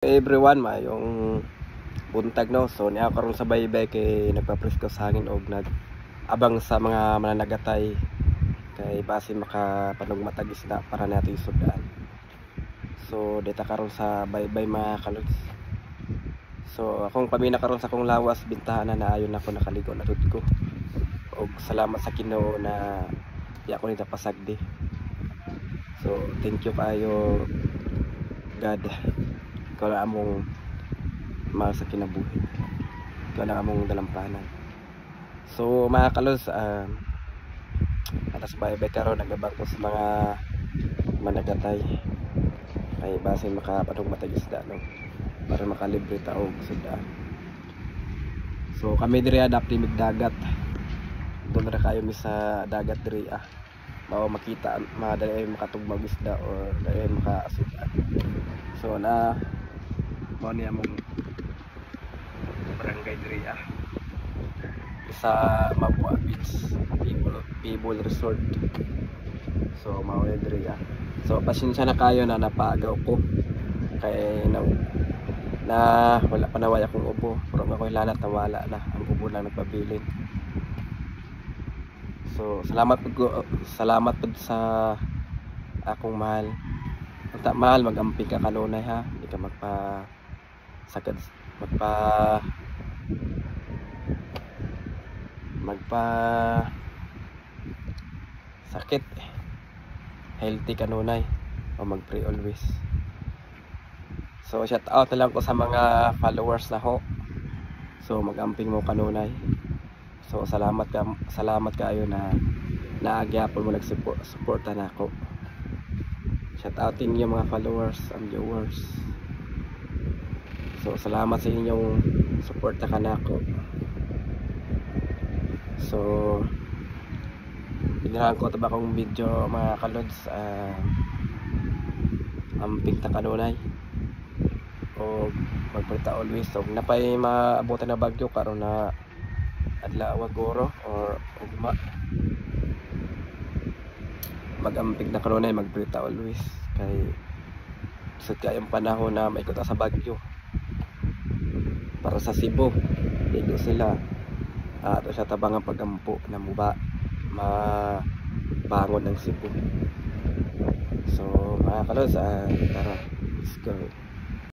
Everyone, mayong buntag no. So niya karon sa baybay kay nagpapresko sa hangin og nag-abang sa mga mananagatay kay base makapanugmatag isda para natin sudan. So dita karon sa baybay mga kalods. So akong pamina karon sa akong lawas bintahan na naayon ako nakaligo na tud ko. Og salamat sa Ginoo na di ako nita pasagdi. So thank you kayo God. Ikaw na among mahal sa kinabuhi. Ikaw na among dalampanan. So mga kalos, atas baybay karon nagabang ko sa mga managatay kay base makapanugmatag isda no, para makalibre ta og sudan. So kami diri adapti mig dagat. Doon ra kayo mi sa dagat diri mao makita madali makatugmag isda or dali makaasudan. So na mao ni among barangay diri sa Mabua Beach People Resort. So mao ni diri So pasensya na kayo na napagaw ko kay na wala pa nawala akong ubo, pero ako hilanat na wala na ang ubo lang nagpabilin. So salamat po sa akong mahal. Unta mahal, mag-amping ka kanunay ha, hindi ka magpa sakit, healthy kanunay o mag-pray always. So shout out na lang ko sa mga followers na ho. So mag-amping mo kanunay. So salamat kayo na naagyapon mo nagsuporta na ako. Shout out inyo mga followers and viewers. So salamat sa inyong suporta kanako. So pinirahan ko ito ba kong video mga kalods, amping ta kanunay o magpalita always. So napay maabutan na bagyo karon na adlaw guro or ugma, mag-amping na kanunay, magpalita always kay sa kayong panahon na may kuta sa bagyo. Para sa Cebu ligo sila ato sa tabangang pagampo na muba mabangon ng Cebu. So mga kalos, tara, let's go.